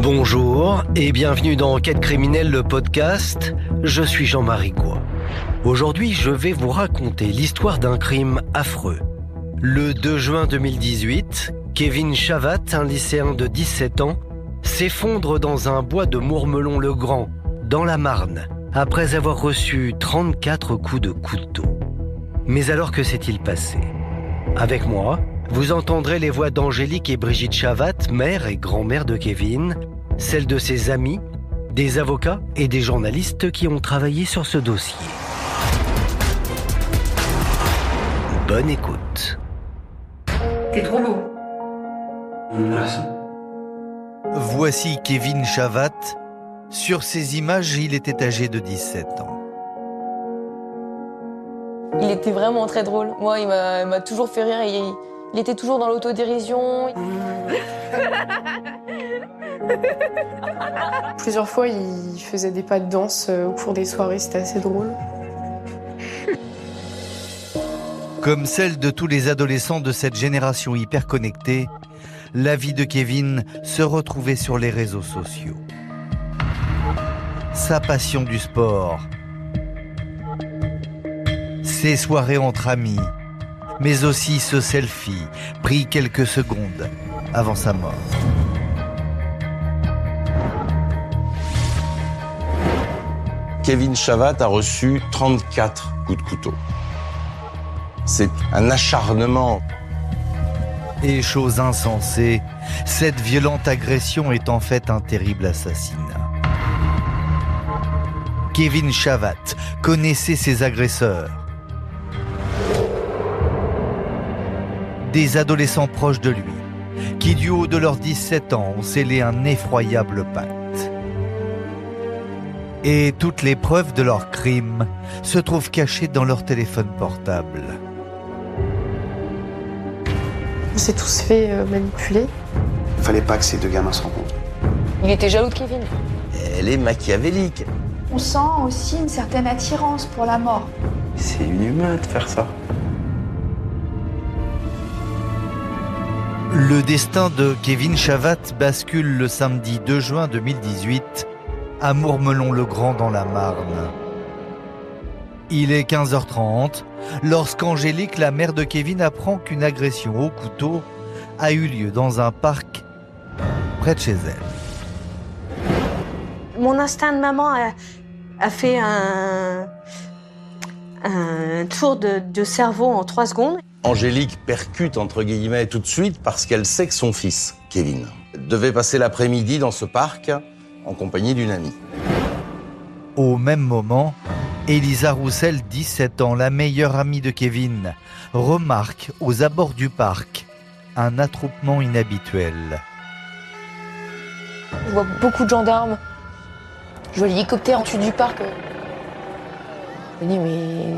Bonjour et bienvenue dans Enquête criminelle, le podcast. Je suis Jean-Marie Goy. Aujourd'hui, je vais vous raconter l'histoire d'un crime affreux. Le 2 juin 2018, Kevin Chavat, un lycéen de 17 ans, s'effondre dans un bois de Mourmelon-le-Grand, dans la Marne, après avoir reçu 34 coups de couteau. Mais alors, que s'est-il passé ? Avec moi, vous entendrez les voix d'Angélique et Brigitte Chavat, mère et grand-mère de Kevin, celles de ses amis, des avocats et des journalistes qui ont travaillé sur ce dossier. Bonne écoute. T'es trop beau. Merci. Voici Kevin Chavat. Sur ces images, il était âgé de 17 ans. Il était vraiment très drôle. Moi, il m'a toujours fait rire. Il était toujours dans l'autodérision. Plusieurs fois, il faisait des pas de danse au cours des soirées, c'était assez drôle. Comme celle de tous les adolescents de cette génération hyper connectée, la vie de Kevin se retrouvait sur les réseaux sociaux. Sa passion du sport, ses soirées entre amis, mais aussi ce selfie pris quelques secondes avant sa mort. Kevin Chavat a reçu 34 coups de couteau. C'est un acharnement. Et chose insensée, cette violente agression est en fait un terrible assassinat. Kevin Chavat connaissait ses agresseurs. Des adolescents proches de lui, qui du haut de leurs 17 ans ont scellé un effroyable pacte. Et toutes les preuves de leur crime se trouvent cachées dans leur téléphone portable. On s'est tous fait manipuler. Fallait pas que ces deux gamins se rencontrent. Il était jaloux de Kevin. Elle est machiavélique. On sent aussi une certaine attirance pour la mort. C'est inhumain de faire ça. Le destin de Kevin Chavat bascule le samedi 2 juin 2018 à Mourmelon-le-Grand dans la Marne. Il est 15h30 lorsqu'Angélique, la mère de Kevin, apprend qu'une agression au couteau a eu lieu dans un parc près de chez elle. Mon instinct de maman a fait un tour de cerveau en 3 secondes. Angélique percute entre guillemets tout de suite parce qu'elle sait que son fils, Kevin, devait passer l'après-midi dans ce parc en compagnie d'une amie. Au même moment, Elisa Roussel, 17 ans, la meilleure amie de Kevin, remarque aux abords du parc un attroupement inhabituel. Je vois beaucoup de gendarmes. Je vois l'hélicoptère en dessus du parc. Je me dis, mais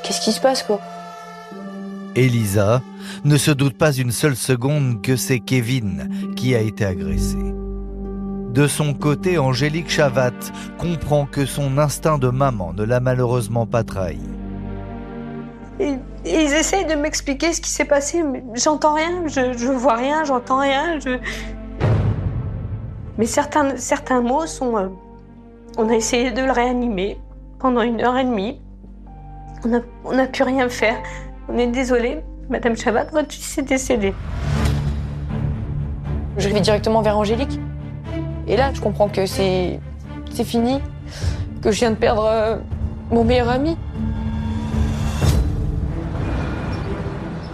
qu'est-ce qui se passe, quoi ? Elisa ne se doute pas une seule seconde que c'est Kevin qui a été agressé. De son côté, Angélique Chavat comprend que son instinct de maman ne l'a malheureusement pas trahi. Ils essayent de m'expliquer ce qui s'est passé, mais j'entends rien, je vois rien, j'entends rien. Mais certains mots sont... on a essayé de le réanimer pendant 1h30. On n'a pu rien faire. On est désolé, Madame Chavat, votre fils est décédé. Je vais directement vers Angélique. Et là, je comprends que c'est fini, que je viens de perdre mon meilleur ami.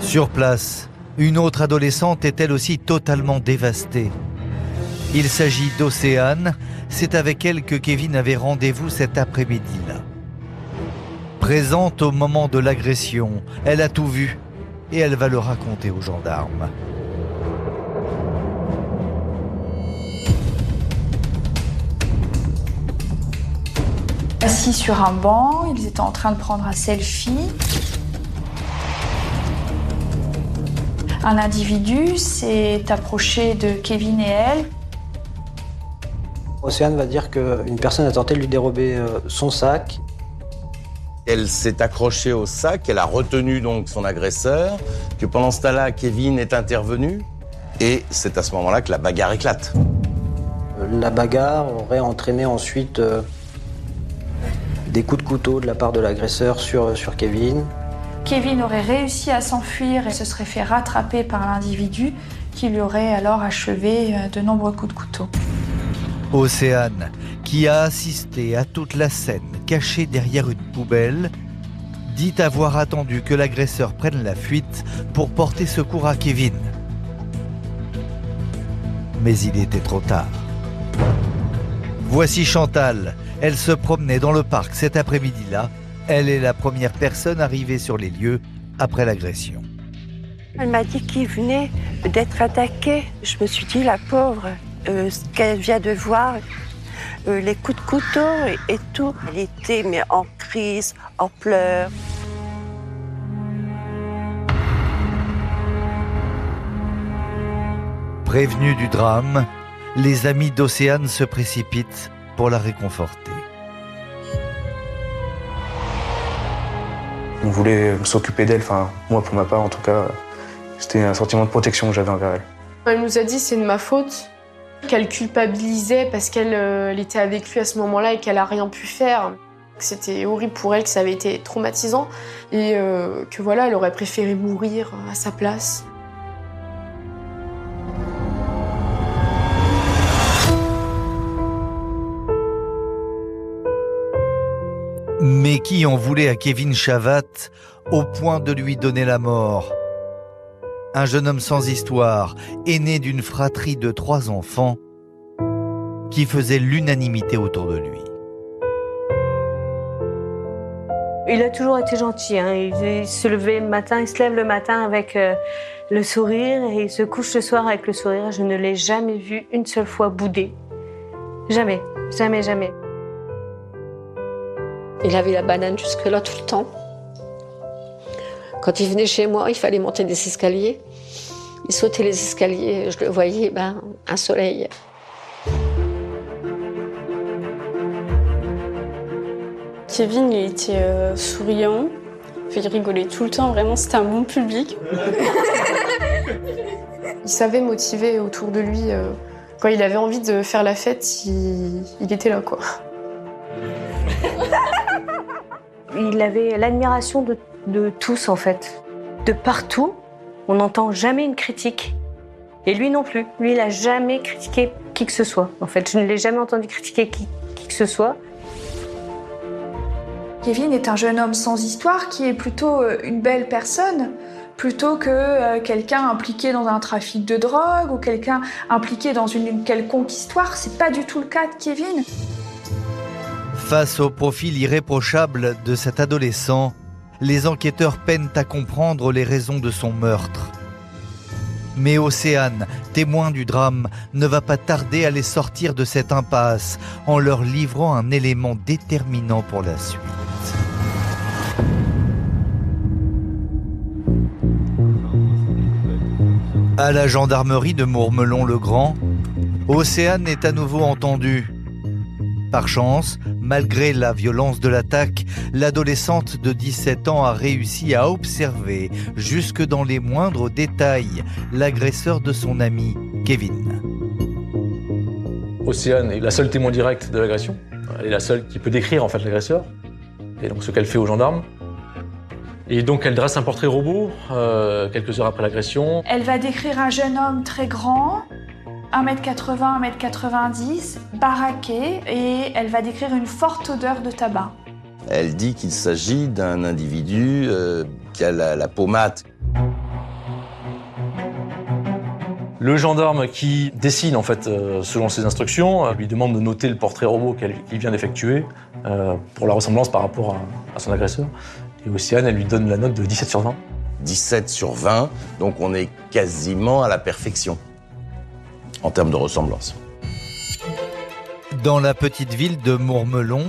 Sur place, une autre adolescente est elle aussi totalement dévastée. Il s'agit d'Océane, c'est avec elle que Kevin avait rendez-vous cet après-midi-là. Présente au moment de l'agression, elle a tout vu et elle va le raconter aux gendarmes. Assis sur un banc, ils étaient en train de prendre un selfie. Un individu s'est approché de Kevin et elle. Océane va dire qu'une personne a tenté de lui dérober son sac. Elle s'est accrochée au sac, elle a retenu donc son agresseur, que pendant ce temps-là, Kevin est intervenu, et c'est à ce moment-là que la bagarre éclate. La bagarre aurait entraîné ensuite des coups de couteau de la part de l'agresseur sur Kevin. Kevin aurait réussi à s'enfuir et se serait fait rattraper par l'individu qui lui aurait alors achevé de nombreux coups de couteau. Océane, qui a assisté à toute la scène cachée derrière une poubelle, dit avoir attendu que l'agresseur prenne la fuite pour porter secours à Kevin. Mais il était trop tard. Voici Chantal. Elle se promenait dans le parc cet après-midi-là. Elle est la première personne arrivée sur les lieux après l'agression. Elle m'a dit qu'il venait d'être attaqué. Je me suis dit, la pauvre, ce qu'elle vient de voir, les coups de couteau et tout. Elle était mais en crise, en pleurs. Prévenus du drame, les amis d'Océane se précipitent pour la réconforter. On voulait s'occuper d'elle, enfin moi pour ma part en tout cas, c'était un sentiment de protection que j'avais envers elle. Elle nous a dit c'est de ma faute, qu'elle culpabilisait parce qu'elle était avec lui à ce moment-là et qu'elle a rien pu faire. C'était horrible pour elle, que ça avait été traumatisant et que voilà, elle aurait préféré mourir à sa place. Mais qui en voulait à Kevin Chavat au point de lui donner la mort? Un jeune homme sans histoire, aîné d'une fratrie de 3 enfants, qui faisait l'unanimité autour de lui. Il a toujours été gentil. Hein. Il se levait le matin, il se lève le matin avec le sourire et il se couche le soir avec le sourire. Je ne l'ai jamais vu une seule fois bouder. Jamais, jamais, jamais. Il avait la banane jusque-là tout le temps. Quand il venait chez moi, il fallait monter des escaliers. Il sautait les escaliers, je le voyais, un soleil. Kevin, il était souriant, il rigolait tout le temps, vraiment, c'était un bon public. Il savait motiver autour de lui. Quand il avait envie de faire la fête, il était là, quoi. Il avait l'admiration de tous, en fait. De partout, on n'entend jamais une critique. Et lui non plus. Lui, il n'a jamais critiqué qui que ce soit. En fait, je ne l'ai jamais entendu critiquer qui que ce soit. Kevin est un jeune homme sans histoire qui est plutôt une belle personne, plutôt que quelqu'un impliqué dans un trafic de drogue ou quelqu'un impliqué dans une quelconque histoire. C'est pas du tout le cas de Kevin. Face au profil irréprochable de cet adolescent, les enquêteurs peinent à comprendre les raisons de son meurtre. Mais Océane, témoin du drame, ne va pas tarder à les sortir de cette impasse en leur livrant un élément déterminant pour la suite. À la gendarmerie de Mourmelon-le-Grand, Océane est à nouveau entendue. Par chance, malgré la violence de l'attaque, l'adolescente de 17 ans a réussi à observer, jusque dans les moindres détails, l'agresseur de son ami, Kevin. Océane est la seule témoin directe de l'agression. Elle est la seule qui peut décrire en fait l'agresseur, et donc ce qu'elle fait aux gendarmes. Et donc elle dresse un portrait robot quelques heures après l'agression. Elle va décrire un jeune homme très grand, 1m80, 1m90, baraqué, et elle va décrire une forte odeur de tabac. Elle dit qu'il s'agit d'un individu qui a la peau mate. Le gendarme qui dessine, en fait, selon ses instructions, lui demande de noter le portrait robot qu'il vient d'effectuer pour la ressemblance par rapport à son agresseur. Et Océane, elle lui donne la note de 17 sur 20. 17 sur 20, donc on est quasiment à la perfection en termes de ressemblance. Dans la petite ville de Mourmelon,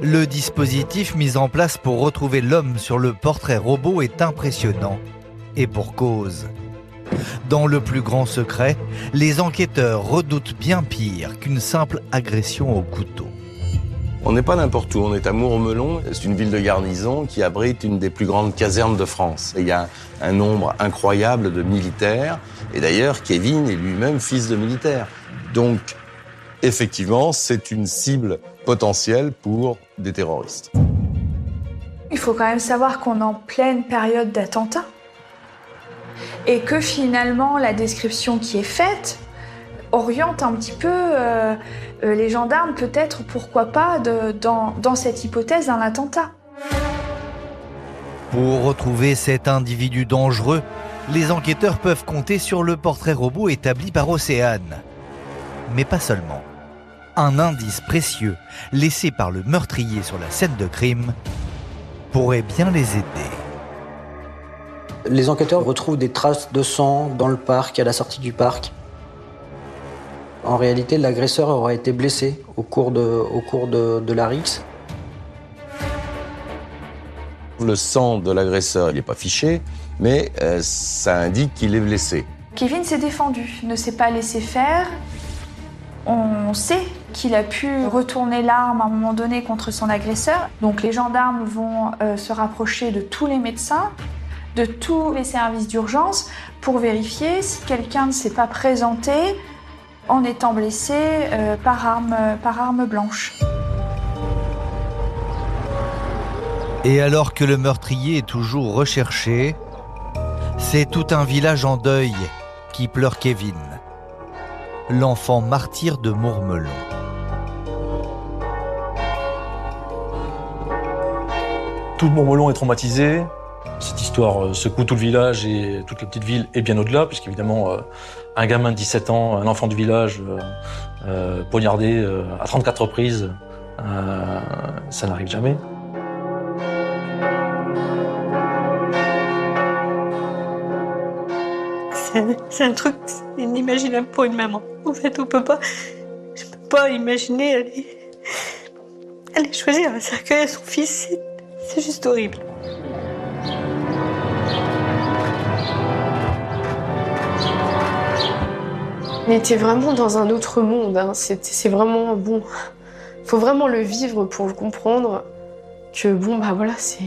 le dispositif mis en place pour retrouver l'homme sur le portrait robot est impressionnant. Et pour cause. Dans le plus grand secret, les enquêteurs redoutent bien pire qu'une simple agression au couteau. On n'est pas n'importe où, on est à Mourmelon. C'est une ville de garnison qui abrite une des plus grandes casernes de France. Et il y a un nombre incroyable de militaires. Et d'ailleurs, Kevin est lui-même fils de militaire. Donc, effectivement, c'est une cible potentielle pour des terroristes. Il faut quand même savoir qu'on est en pleine période d'attentat et que finalement la description qui est faite oriente un petit peu les gendarmes peut-être, pourquoi pas, dans cette hypothèse d'un attentat. Pour retrouver cet individu dangereux, les enquêteurs peuvent compter sur le portrait robot établi par Océane. Mais pas seulement. Un indice précieux laissé par le meurtrier sur la scène de crime pourrait bien les aider. Les enquêteurs retrouvent des traces de sang dans le parc, à la sortie du parc. En réalité, l'agresseur aurait été blessé au cours de la rixe. Le sang de l'agresseur, il n'est pas fiché, mais ça indique qu'il est blessé. Kevin s'est défendu, ne s'est pas laissé faire. On sait qu'il a pu retourner l'arme à un moment donné contre son agresseur. Donc les gendarmes vont se rapprocher de tous les médecins, de tous les services d'urgence pour vérifier si quelqu'un ne s'est pas présenté en étant blessé par arme blanche. Et alors que le meurtrier est toujours recherché, c'est tout un village en deuil qui pleure Kevin, l'enfant martyr de Mourmelon. Tout Mourmelon est traumatisé. Cette histoire secoue tout le village et toute la petite ville et bien au-delà, puisqu'évidemment, un gamin de 17 ans, un enfant du village, poignardé à 34 reprises, ça n'arrive jamais. C'est un truc inimaginable pour une maman. En fait, je peux pas imaginer aller choisir un cercueil à son fils. C'est juste horrible. On était vraiment dans un autre monde. Hein. C'est vraiment bon. Faut vraiment le vivre pour le comprendre. Que bon, bah voilà, c'est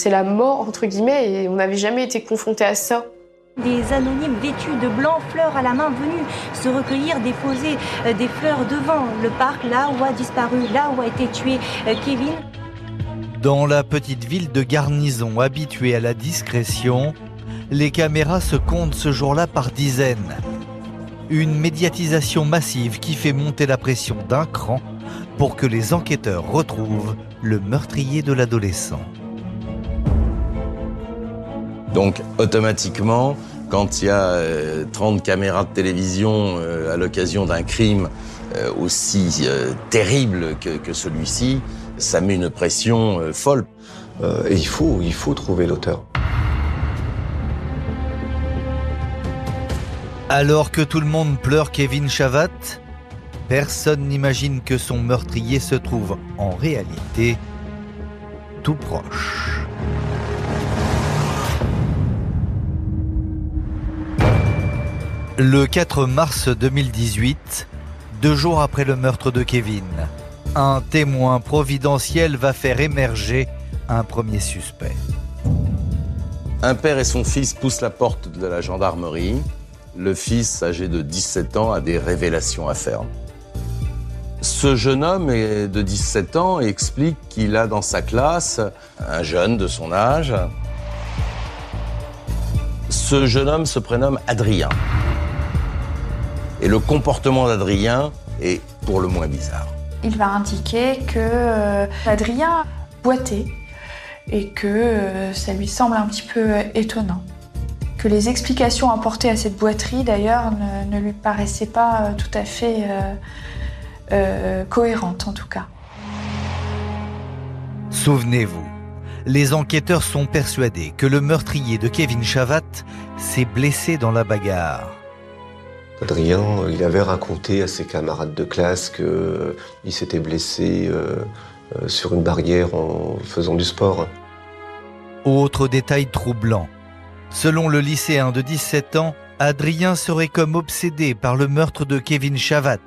la mort, entre guillemets, et on n'avait jamais été confronté à ça. Des anonymes vêtus de blanc, fleurs à la main, venus se recueillir, déposer des fleurs devant le parc, là où a disparu, là où a été tué Kevin. Dans la petite ville de Garnison, habituée à la discrétion, les caméras se comptent ce jour-là par dizaines. Une médiatisation massive qui fait monter la pression d'un cran pour que les enquêteurs retrouvent le meurtrier de l'adolescent. Donc automatiquement, quand il y a 30 caméras de télévision à l'occasion d'un crime aussi terrible que celui-ci, ça met une pression folle. Et il faut trouver l'auteur. Alors que tout le monde pleure Kevin Chavat, personne n'imagine que son meurtrier se trouve en réalité tout proche. Le 4 mars 2018, 2 jours après le meurtre de Kevin, un témoin providentiel va faire émerger un premier suspect. Un père et son fils poussent la porte de la gendarmerie. Le fils, âgé de 17 ans, a des révélations à faire. Ce jeune homme de 17 ans explique qu'il a dans sa classe un jeune de son âge. Ce jeune homme se prénomme Adrien. Et le comportement d'Adrien est pour le moins bizarre. Il va indiquer que Adrien boitait et que ça lui semble un petit peu étonnant. Que les explications apportées à cette boiterie, d'ailleurs, ne lui paraissaient pas tout à fait cohérentes, en tout cas. Souvenez-vous, les enquêteurs sont persuadés que le meurtrier de Kevin Chavat s'est blessé dans la bagarre. Adrien, il avait raconté à ses camarades de classe qu'il s'était blessé sur une barrière en faisant du sport. Autre détail troublant. Selon le lycéen de 17 ans, Adrien serait comme obsédé par le meurtre de Kevin Chavat,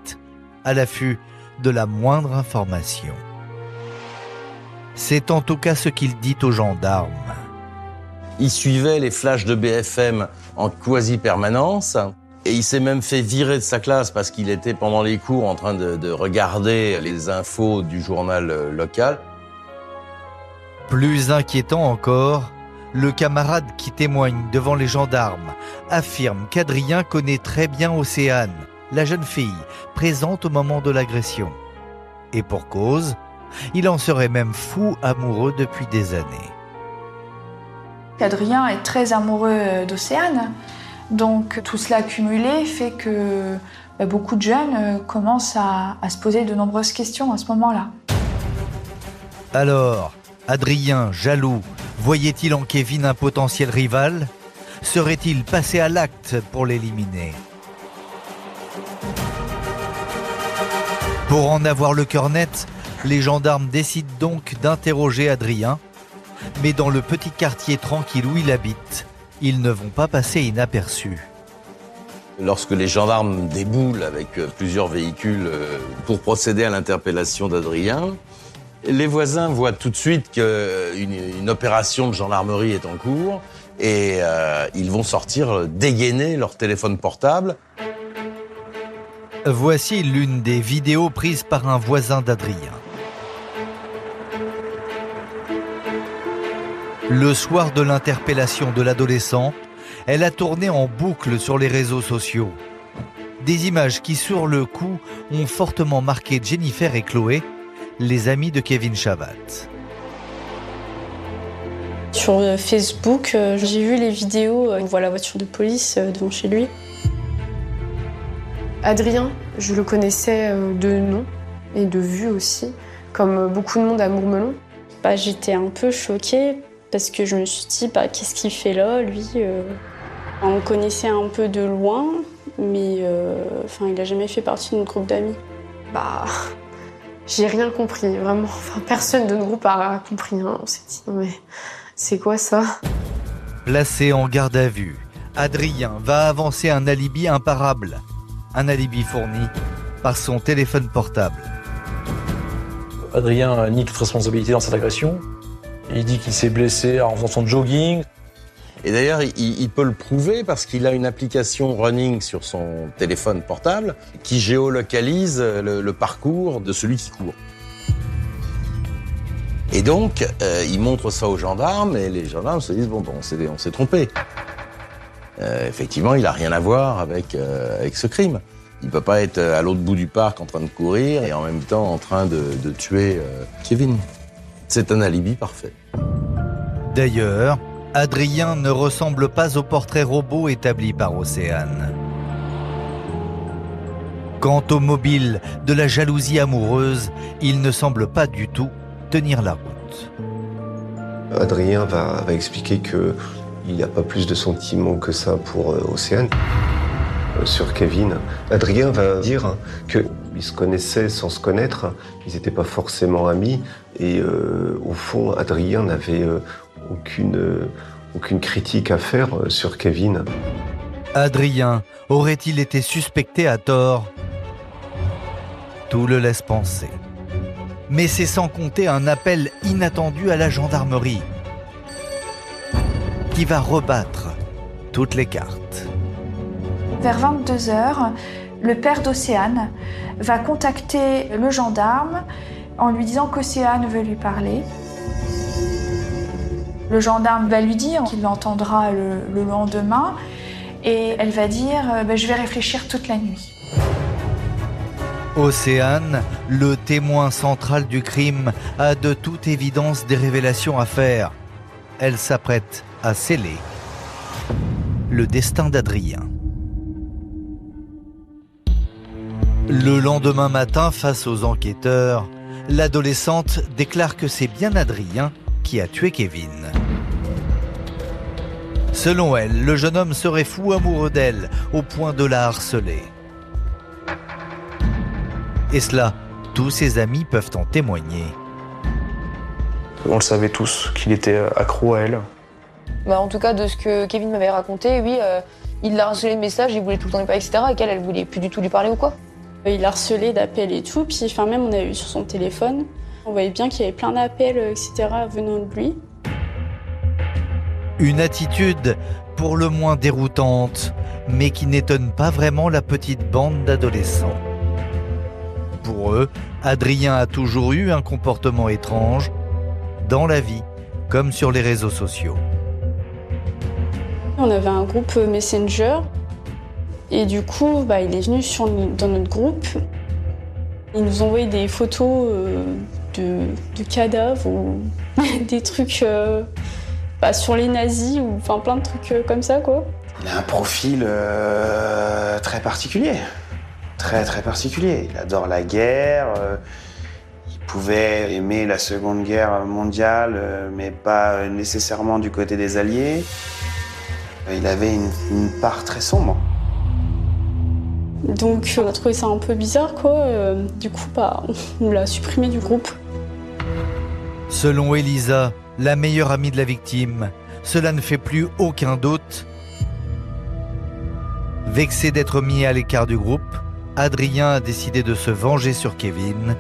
à l'affût de la moindre information. C'est en tout cas ce qu'il dit aux gendarmes. Il suivait les flashs de BFM en quasi-permanence Et il s'est même fait virer de sa classe parce qu'il était pendant les cours en train de regarder les infos du journal local. Plus inquiétant encore, le camarade qui témoigne devant les gendarmes affirme qu'Adrien connaît très bien Océane, la jeune fille présente au moment de l'agression. Et pour cause, il en serait même fou amoureux depuis des années. Adrien est très amoureux d'Océane, donc tout cela cumulé fait que beaucoup de jeunes commencent à se poser de nombreuses questions à ce moment-là. Alors, Adrien, jaloux, voyait-il en Kevin un potentiel rival ? Serait-il passé à l'acte pour l'éliminer ? Pour en avoir le cœur net, les gendarmes décident donc d'interroger Adrien. Mais dans le petit quartier tranquille où il habite, ils ne vont pas passer inaperçus. Lorsque les gendarmes déboulent avec plusieurs véhicules pour procéder à l'interpellation d'Adrien, les voisins voient tout de suite qu'une opération de gendarmerie est en cours et ils vont sortir dégainer leur téléphone portable. Voici l'une des vidéos prises par un voisin d'Adrien. Le soir de l'interpellation de l'adolescent, elle a tourné en boucle sur les réseaux sociaux. Des images qui, sur le coup, ont fortement marqué Jennifer et Chloé, les amis de Kevin Chavat. Sur Facebook, j'ai vu les vidéos, on voit la voiture de police devant chez lui. Adrien, je le connaissais de nom et de vue aussi, comme beaucoup de monde à Mourmelon. J'étais un peu choquée parce que je me suis dit, qu'est-ce qu'il fait là, lui On le connaissait un peu de loin, mais il n'a jamais fait partie de notre groupe d'amis. J'ai rien compris, vraiment. Personne de notre groupe a compris. On s'est dit, mais c'est quoi ça ? Placé en garde à vue, Adrien va avancer un alibi imparable. Un alibi fourni par son téléphone portable. Adrien nie toute responsabilité dans cette agression. Il dit qu'il s'est blessé en faisant son jogging. Et d'ailleurs, il peut le prouver parce qu'il a une application running sur son téléphone portable qui géolocalise le parcours de celui qui court. Et donc, il montre ça aux gendarmes et les gendarmes se disent on s'est trompé. Effectivement, il n'a rien à voir avec ce crime. Il ne peut pas être à l'autre bout du parc en train de courir et en même temps en train de tuer Kevin. C'est un alibi parfait. D'ailleurs, Adrien ne ressemble pas au portrait robot établi par Océane. Quant au mobile de la jalousie amoureuse, il ne semble pas du tout tenir la route. Adrien va expliquer qu'il n'y a pas plus de sentiments que ça pour Océane. Sur Kevin, Adrien va dire qu'ils se connaissaient sans se connaître, ils n'étaient pas forcément amis, et au fond, Adrien n'avait aucune critique à faire sur Kevin. Adrien aurait-il été suspecté à tort ? Tout le laisse penser. Mais c'est sans compter un appel inattendu à la gendarmerie qui va rebattre toutes les cartes. Vers 22h, le père d'Océane va contacter le gendarme en lui disant qu'Océane veut lui parler. Le gendarme va lui dire qu'il l'entendra le lendemain et elle va dire « je vais réfléchir toute la nuit ». Océane, le témoin central du crime, a de toute évidence des révélations à faire. Elle s'apprête à sceller le destin d'Adrien. Le lendemain matin, face aux enquêteurs, l'adolescente déclare que c'est bien Adrien qui a tué Kevin. Selon elle, le jeune homme serait fou amoureux d'elle, au point de la harceler. Et cela, tous ses amis peuvent en témoigner. On le savait tous, qu'il était accro à elle. En tout cas, de ce que Kevin m'avait raconté, oui, il l'a harcelé de messages, il voulait tout le temps lui parler, etc. Et qu'elle, elle voulait plus du tout lui parler ou quoi. Il harcelait d'appels et tout, puis même on a vu sur son téléphone, on voyait bien qu'il y avait plein d'appels, etc. venant de lui. Une attitude pour le moins déroutante, mais qui n'étonne pas vraiment la petite bande d'adolescents. Pour eux, Adrien a toujours eu un comportement étrange, dans la vie comme sur les réseaux sociaux. On avait un groupe Messenger et du coup, il est venu dans notre groupe. Il nous envoyait des photos de cadavres ou des trucs sur les nazis ou plein de trucs comme ça, quoi. Il a un profil très particulier. Très particulier. Il adore la guerre. Il pouvait aimer la Seconde Guerre mondiale, mais pas nécessairement du côté des Alliés. Il avait une part très sombre. Donc on a trouvé ça un peu bizarre, quoi. Du coup, on l'a supprimé du groupe. Selon Elisa, la meilleure amie de la victime, cela ne fait plus aucun doute. Vexé d'être mis à l'écart du groupe, Adrien a décidé de se venger sur Kevin,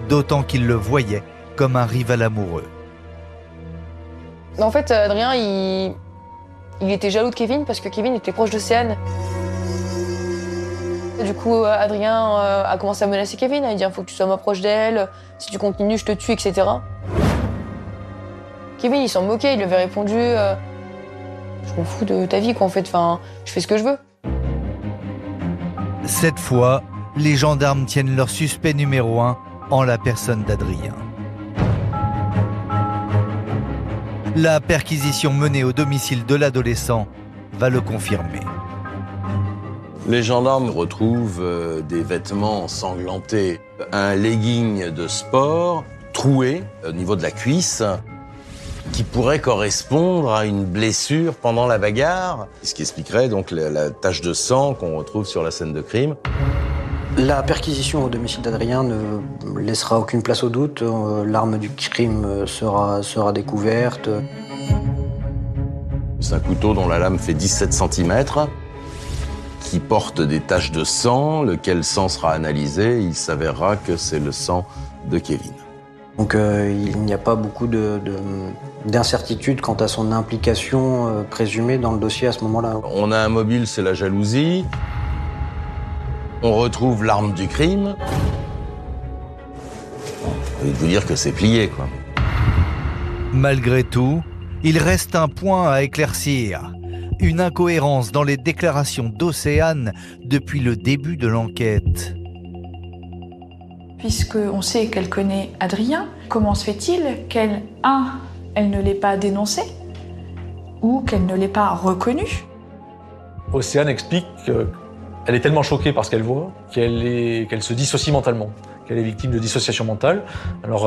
d'autant qu'il le voyait comme un rival amoureux. En fait, Adrien, il était jaloux de Kevin parce que Kevin était proche d'Océane. Du coup, Adrien a commencé à menacer Kevin, à lui dire « faut que tu sois moins proche d'elle, si tu continues, je te tue, etc. » Kevin, il s'en moquait, il lui avait répondu « je m'en fous de ta vie, quoi, en fait, je fais ce que je veux. » Cette fois, les gendarmes tiennent leur suspect numéro 1 en la personne d'Adrien. La perquisition menée au domicile de l'adolescent va le confirmer. Les gendarmes retrouvent des vêtements ensanglantés, un legging de sport troué au niveau de la cuisse qui pourrait correspondre à une blessure pendant la bagarre, ce qui expliquerait donc la tache de sang qu'on retrouve sur la scène de crime. La perquisition au domicile d'Adrien ne laissera aucune place au doute. L'arme du crime sera découverte. C'est un couteau dont la lame fait 17 cm, qui porte des taches de sang, lequel sang sera analysé. Il s'avérera que c'est le sang de Kevin. Donc il n'y a pas beaucoup d'incertitude quant à son implication présumée dans le dossier à ce moment-là. On a un mobile, c'est la jalousie. On retrouve l'arme du crime. Je vais vous dire que c'est plié, quoi. Malgré tout, il reste un point à éclaircir. Une incohérence dans les déclarations d'Océane depuis le début de l'enquête. Puisqu'on sait qu'elle connaît Adrien, comment se fait-il qu'elle, elle ne l'ait pas dénoncé ou qu'elle ne l'ait pas reconnu? Océane explique qu'elle est tellement choquée par ce qu'elle voit qu'elle se dissocie mentalement, qu'elle est victime de dissociation mentale, alors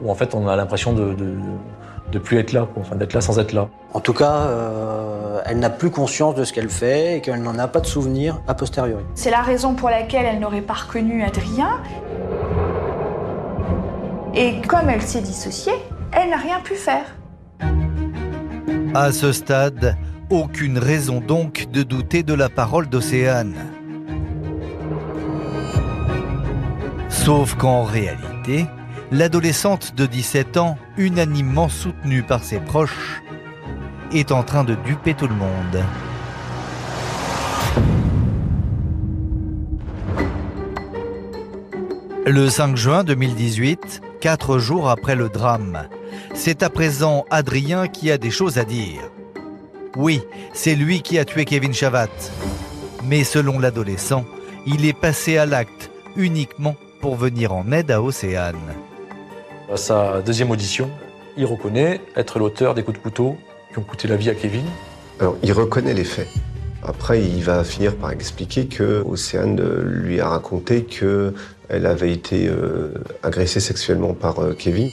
où en fait on a l'impression de plus être là, quoi, d'être là sans être là. En tout cas, elle n'a plus conscience de ce qu'elle fait et qu'elle n'en a pas de souvenir a posteriori. C'est la raison pour laquelle elle n'aurait pas reconnu Adrien. Et comme elle s'est dissociée, elle n'a rien pu faire. À ce stade, aucune raison donc de douter de la parole d'Océane. Sauf qu'en réalité, l'adolescente de 17 ans, unanimement soutenue par ses proches, est en train de duper tout le monde. Le 5 juin 2018, 4 jours après le drame, c'est à présent Adrien qui a des choses à dire. Oui, c'est lui qui a tué Kevin Chavat. Mais selon l'adolescent, il est passé à l'acte uniquement pour venir en aide à Océane. À sa deuxième audition, il reconnaît être l'auteur des coups de couteau qui ont coûté la vie à Kevin. Alors, il reconnaît les faits. Après, il va finir par expliquer que Océane lui a raconté qu'elle avait été agressée sexuellement par Kevin.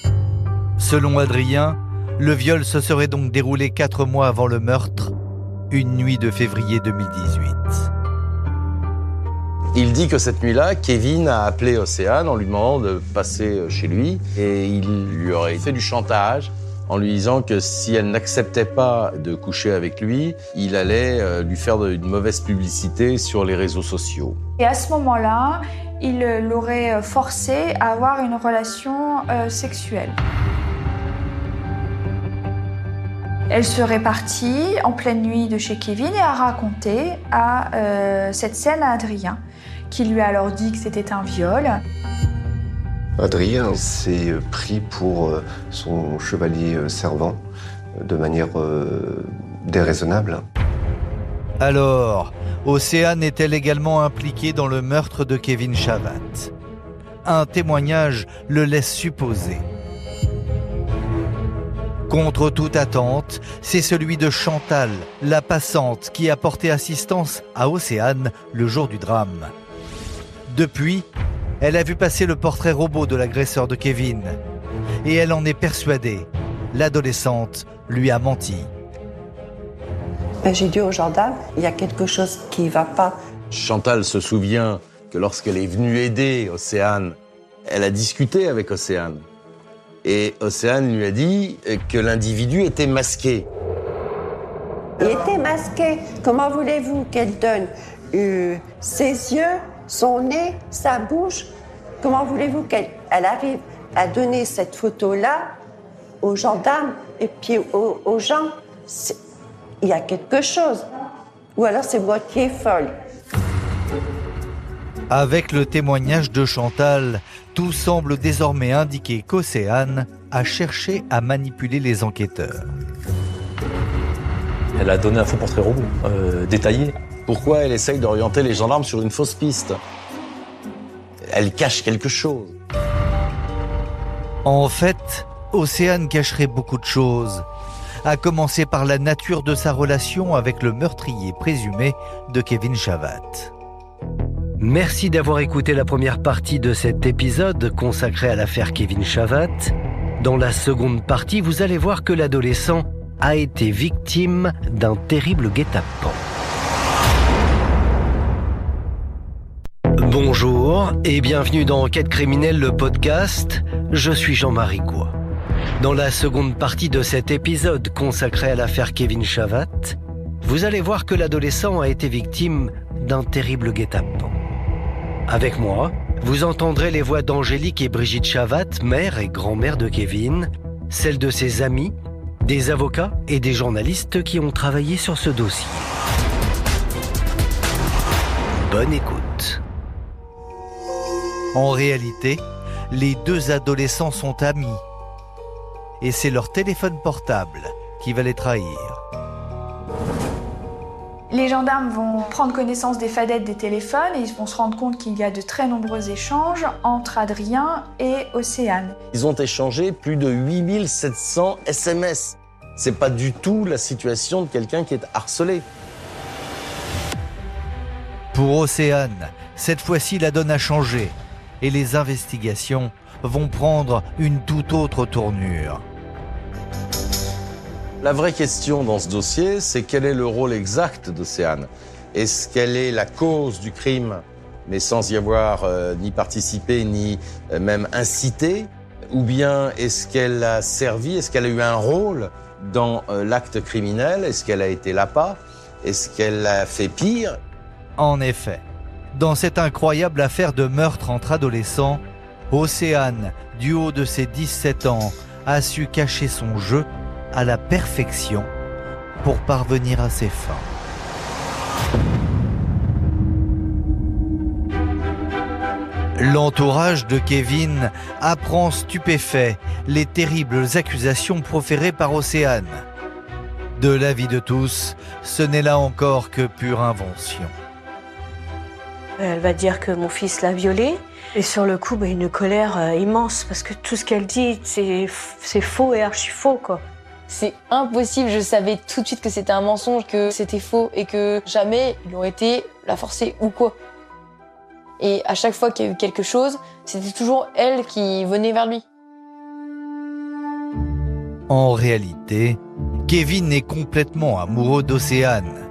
Selon Adrien, le viol se serait donc déroulé 4 mois avant le meurtre, une nuit de février 2018. Il dit que cette nuit-là, Kevin a appelé Océane en lui demandant de passer chez lui et il lui aurait fait du chantage en lui disant que si elle n'acceptait pas de coucher avec lui, il allait lui faire une mauvaise publicité sur les réseaux sociaux. Et à ce moment-là, il l'aurait forcée à avoir une relation sexuelle. Elle serait partie en pleine nuit de chez Kevin et a raconté cette scène à Adrien, qui lui a alors dit que c'était un viol. Adrien s'est pris pour son chevalier servant de manière déraisonnable. Alors, Océane est-elle également impliquée dans le meurtre de Kevin Chavat? Un témoignage le laisse supposer. Contre toute attente, c'est celui de Chantal, la passante, qui a porté assistance à Océane le jour du drame. Depuis, elle a vu passer le portrait robot de l'agresseur de Kevin. Et elle en est persuadée. L'adolescente lui a menti. J'ai dit aux gendarmes, il y a quelque chose qui ne va pas. Chantal se souvient que lorsqu'elle est venue aider Océane, elle a discuté avec Océane. Et Océane lui a dit que l'individu était masqué. Il était masqué. Comment voulez-vous qu'elle donne ses yeux, son nez, sa bouche? Comment voulez-vous qu'elle arrive à donner cette photo-là aux gendarmes et puis aux gens? Il y a quelque chose. Ou alors c'est moi qui est folle. Avec le témoignage de Chantal, tout semble désormais indiquer qu'Océane a cherché à manipuler les enquêteurs. Elle a donné un faux portrait robot, détaillé. Pourquoi elle essaye d'orienter les gendarmes sur une fausse piste? Elle cache quelque chose. En fait, Océane cacherait beaucoup de choses, à commencer par la nature de sa relation avec le meurtrier présumé de Kevin Chavat. Merci d'avoir écouté la première partie de cet épisode consacré à l'affaire Kevin Chavat. Dans la seconde partie, vous allez voir que l'adolescent a été victime d'un terrible guet-apens. Bonjour et bienvenue dans Enquête criminelle, le podcast. Je suis Jean-Marie Goua. Dans la seconde partie de cet épisode consacré à l'affaire Kevin Chavat, vous allez voir que l'adolescent a été victime d'un terrible guet-apens. Avec moi, vous entendrez les voix d'Angélique et Brigitte Chavat, mère et grand-mère de Kevin, celles de ses amis, des avocats et des journalistes qui ont travaillé sur ce dossier. Bonne écoute. En réalité, les deux adolescents sont amis. Et c'est leur téléphone portable qui va les trahir. Les gendarmes vont prendre connaissance des fadettes des téléphones et ils vont se rendre compte qu'il y a de très nombreux échanges entre Adrien et Océane. Ils ont échangé plus de 8700 SMS. C'est pas du tout la situation de quelqu'un qui est harcelé. Pour Océane, cette fois-ci la donne a changé et les investigations vont prendre une toute autre tournure. La vraie question dans ce dossier, c'est quel est le rôle exact d'Océane? Est-ce qu'elle est la cause du crime, mais sans y avoir ni participé, ni même incité? Ou bien est-ce qu'elle a servi, est-ce qu'elle a eu un rôle dans l'acte criminel? Est-ce qu'elle a été l'appât? Est-ce qu'elle a fait pire? En effet, dans cette incroyable affaire de meurtre entre adolescents, Océane, du haut de ses 17 ans, a su cacher son jeu à la perfection pour parvenir à ses fins. L'entourage de Kevin apprend stupéfait les terribles accusations proférées par Océane. De l'avis de tous, ce n'est là encore que pure invention. Elle va dire que mon fils l'a violée. Et sur le coup, une colère immense, parce que tout ce qu'elle dit, c'est faux et archi faux, quoi. C'est impossible, je savais tout de suite que c'était un mensonge, que c'était faux et que jamais ils ont été la forcer ou quoi. Et à chaque fois qu'il y a eu quelque chose, c'était toujours elle qui venait vers lui. En réalité, Kevin est complètement amoureux d'Océane.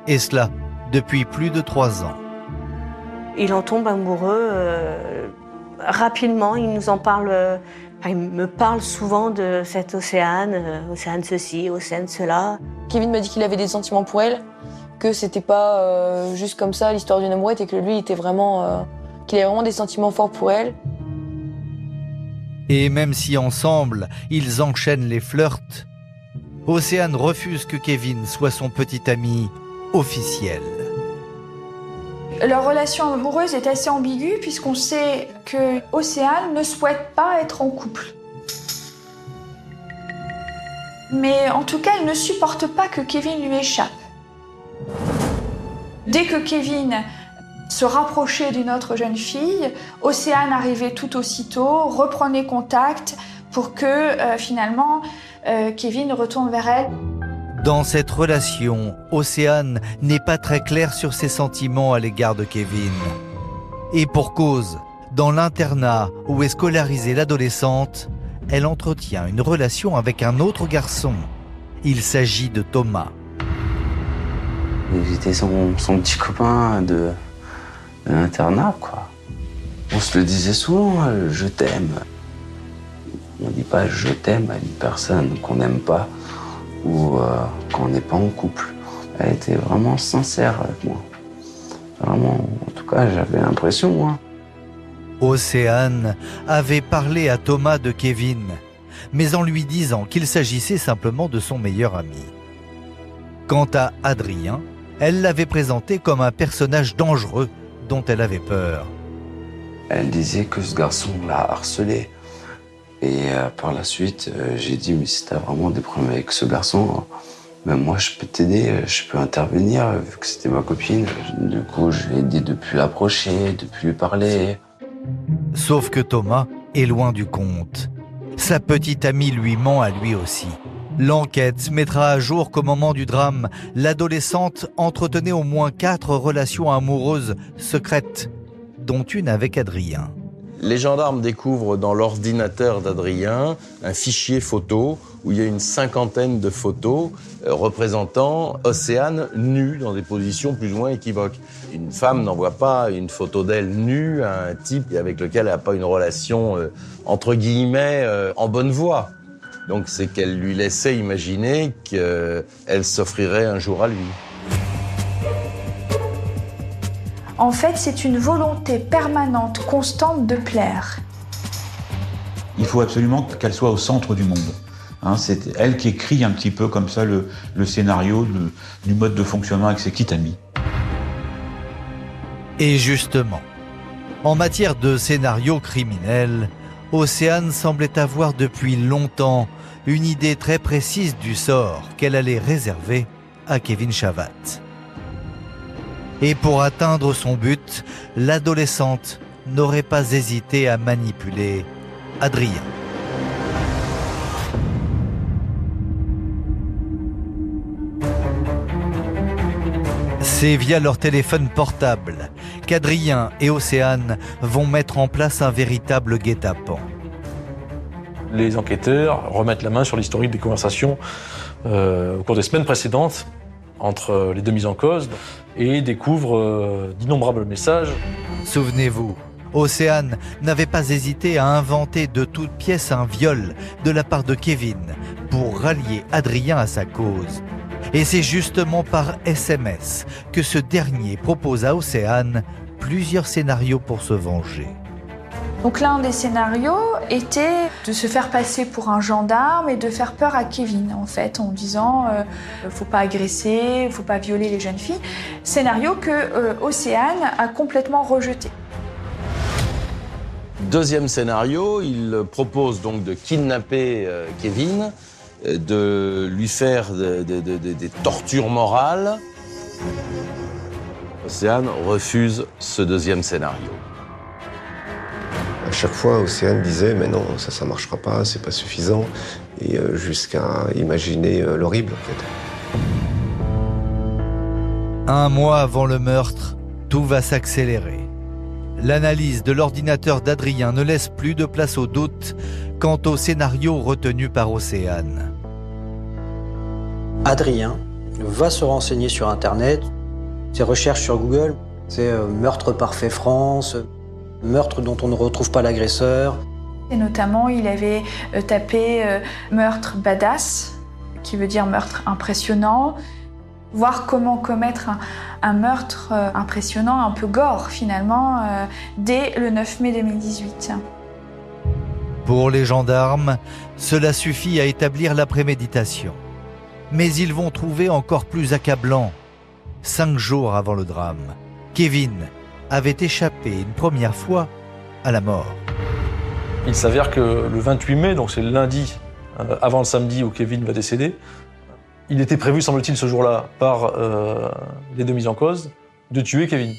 Et cela depuis plus de 3 ans. Il en tombe amoureux rapidement, il nous en parle... il me parle souvent de cette Océane, Océane ceci, Océane cela. Kevin m'a dit qu'il avait des sentiments pour elle, que c'était pas juste comme ça l'histoire d'une amourette et que lui était vraiment, qu'il avait vraiment des sentiments forts pour elle. Et même si ensemble, ils enchaînent les flirts, Océane refuse que Kevin soit son petit ami officiel. Leur relation amoureuse est assez ambiguë puisqu'on sait que Océane ne souhaite pas être en couple. Mais en tout cas, elle ne supporte pas que Kevin lui échappe. Dès que Kevin se rapprochait d'une autre jeune fille, Océane arrivait tout aussitôt, reprenait contact pour que finalement Kevin retourne vers elle. Dans cette relation, Océane n'est pas très claire sur ses sentiments à l'égard de Kevin. Et pour cause, dans l'internat où est scolarisée l'adolescente, elle entretient une relation avec un autre garçon. Il s'agit de Thomas. J'étais son petit copain de l'internat, quoi. On se le disait souvent, je t'aime. On ne dit pas je t'aime à une personne qu'on n'aime pas ou qu'on n'est pas en couple. Elle était vraiment sincère avec moi. Vraiment, en tout cas, j'avais l'impression, moi. Océane avait parlé à Thomas de Kevin, mais en lui disant qu'il s'agissait simplement de son meilleur ami. Quant à Adrien, elle l'avait présenté comme un personnage dangereux dont elle avait peur. Elle disait que ce garçon l'a harcelée. Et par la suite, j'ai dit, mais si t'as vraiment des problèmes avec ce garçon, même moi je peux t'aider, je peux intervenir, vu que c'était ma copine. Du coup, je lui ai dit de ne plus l'approcher, de ne plus lui parler. Sauf que Thomas est loin du compte. Sa petite amie lui ment à lui aussi. L'enquête mettra à jour qu'au moment du drame, l'adolescente entretenait au moins 4 relations amoureuses secrètes, dont une avec Adrien. Les gendarmes découvrent dans l'ordinateur d'Adrien un fichier photo où il y a une 50aine de photos représentant Océane nue dans des positions plus ou moins équivoques. Une femme n'envoie pas une photo d'elle nue à un type avec lequel elle n'a pas une relation entre guillemets en bonne voie. Donc c'est qu'elle lui laissait imaginer qu'elle s'offrirait un jour à lui. En fait, c'est une volonté permanente, constante de plaire. Il faut absolument qu'elle soit au centre du monde. C'est elle qui écrit un petit peu comme ça le scénario du mode de fonctionnement avec ses petites amies. Et justement, en matière de scénario criminel, Océane semblait avoir depuis longtemps une idée très précise du sort qu'elle allait réserver à Kevin Chavat. Et pour atteindre son but, l'adolescente n'aurait pas hésité à manipuler Adrien. C'est via leur téléphone portable qu'Adrien et Océane vont mettre en place un véritable guet-apens. Les enquêteurs remettent la main sur l'historique des conversations au cours des semaines précédentes entre les deux mises en cause et découvrent d'innombrables messages. Souvenez-vous, Océane n'avait pas hésité à inventer de toutes pièces un viol de la part de Kevin pour rallier Adrien à sa cause. Et c'est justement par SMS que ce dernier propose à Océane plusieurs scénarios pour se venger. Donc l'un des scénarios était de se faire passer pour un gendarme et de faire peur à Kevin, en fait, en disant faut pas agresser, faut pas violer les jeunes filles. Scénario que Océane a complètement rejeté. Deuxième scénario, il propose donc de kidnapper Kevin, de lui faire des tortures morales. Océane refuse ce deuxième scénario. À chaque fois, Océane disait « mais non, ça marchera pas, c'est pas suffisant », et jusqu'à imaginer l'horrible, en fait. Un mois avant le meurtre, tout va s'accélérer. L'analyse de l'ordinateur d'Adrien ne laisse plus de place au doute quant au scénario retenu par Océane. Adrien va se renseigner sur Internet. Ses recherches sur Google, c'est meurtre parfait France, meurtre dont on ne retrouve pas l'agresseur. Et notamment, il avait tapé meurtre badass, qui veut dire meurtre impressionnant. Voir comment commettre un meurtre impressionnant, un peu gore finalement, dès le 9 mai 2018. Pour les gendarmes, cela suffit à établir la préméditation. Mais ils vont trouver encore plus accablant. 5 jours avant le drame, Kevin avait échappé une première fois à la mort. Il s'avère que le 28 mai, donc c'est le lundi avant le samedi où Kevin va décéder, il était prévu, semble-t-il, ce jour-là, par les deux mises en cause, de tuer Kevin.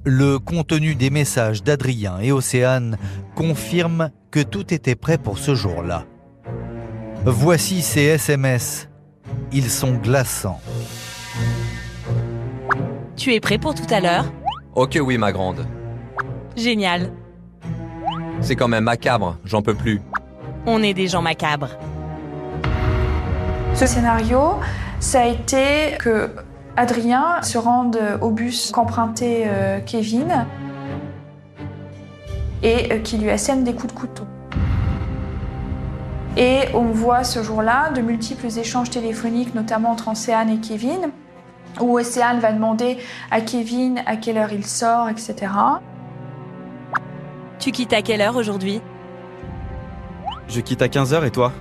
Le contenu des messages d'Adrien et Océane confirme que tout était prêt pour ce jour-là. Voici ces SMS. Ils sont glaçants. Tu es prêt pour tout à l'heure? Ok, oui, ma grande. Génial. C'est quand même macabre, j'en peux plus. On est des gens macabres. Ce scénario, ça a été que Adrien se rende au bus qu'empruntait Kevin et qu'il lui assène des coups de couteau. Et on voit ce jour-là de multiples échanges téléphoniques, notamment entre Océane et Kevin, où Océane va demander à Kevin à quelle heure il sort, etc. Tu quittes à quelle heure aujourd'hui? Je quitte à 15h et toi?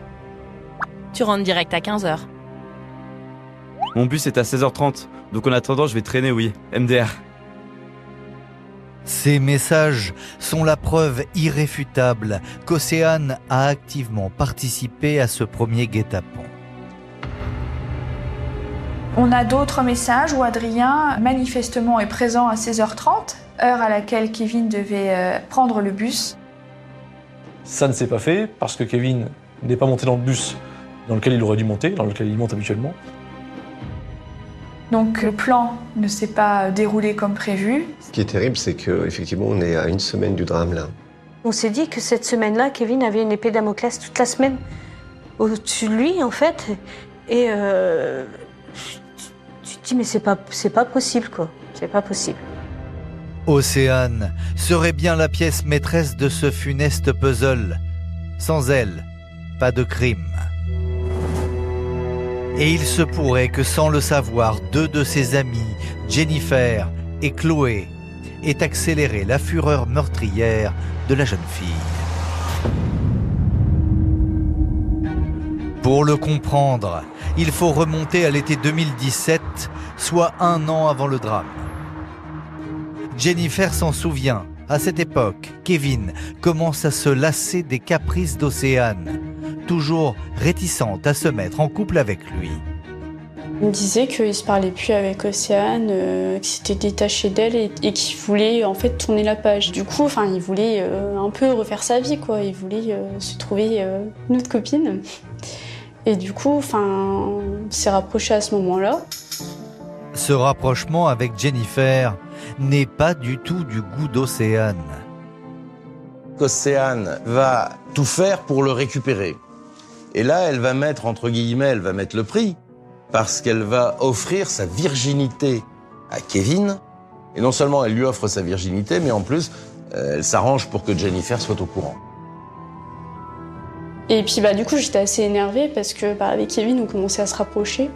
Tu rentres direct à 15h. Mon bus est à 16h30, donc en attendant je vais traîner, oui. MDR. Ces messages sont la preuve irréfutable qu'Océane a activement participé à ce premier guet-apens. On a d'autres messages où Adrien, manifestement, est présent à 16h30, heure à laquelle Kevin devait prendre le bus. Ça ne s'est pas fait parce que Kevin n'est pas monté dans le bus dans lequel il aurait dû monter, dans lequel il monte habituellement. Donc le plan ne s'est pas déroulé comme prévu. Ce qui est terrible, c'est qu'effectivement, on est à une semaine du drame là. On s'est dit que cette semaine-là, Kevin avait une épée Damoclès toute la semaine au-dessus de lui, en fait. Et tu te dis, mais c'est pas possible, quoi. C'est pas possible. Océane serait bien la pièce maîtresse de ce funeste puzzle. Sans elle, pas de crime. Et il se pourrait que sans le savoir, 2 de ses amis, Jennifer et Chloé, aient accéléré la fureur meurtrière de la jeune fille. Pour le comprendre, il faut remonter à l'été 2017, soit 1 an avant le drame. Jennifer s'en souvient. À cette époque, Kevin commence à se lasser des caprices d'Océane, toujours réticente à se mettre en couple avec lui. Il me disait qu'il se parlait plus avec Océane, qu'il s'était détaché d'elle et qu'il voulait en fait tourner la page. Du coup, il voulait un peu refaire sa vie, quoi. Il voulait se trouver une autre copine. Et du coup, on s'est rapprochés à ce moment-là. Ce rapprochement avec Jennifer n'est pas du tout du goût d'Océane. Océane va tout faire pour le récupérer. Et là, elle va mettre, entre guillemets, elle va mettre le prix, parce qu'elle va offrir sa virginité à Kevin. Et non seulement elle lui offre sa virginité, mais en plus, elle s'arrange pour que Jennifer soit au courant. Et puis du coup, j'étais assez énervée parce que avec Kevin, on commençait à se rapprocher.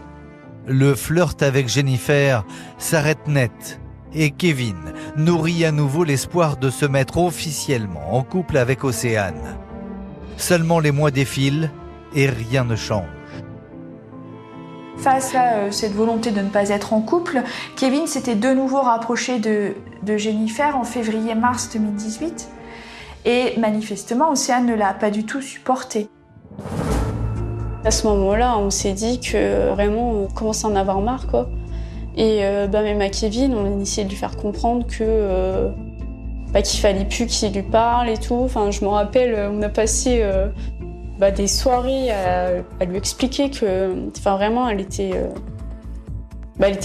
Le flirt avec Jennifer s'arrête net. Et Kevin nourrit à nouveau l'espoir de se mettre officiellement en couple avec Océane. Seulement les mois défilent et rien ne change. Face à cette volonté de ne pas être en couple, Kevin s'était de nouveau rapproché de Jennifer en février-mars 2018. Et manifestement, Océane ne l'a pas du tout supporté. À ce moment-là, on s'est dit que vraiment, on commençait à en avoir marre, quoi. Et même à Kevin, on a essayé de lui faire comprendre que qu'il fallait plus qu'il lui parle et tout. Je me rappelle, on a passé des soirées à lui expliquer que, vraiment, elle était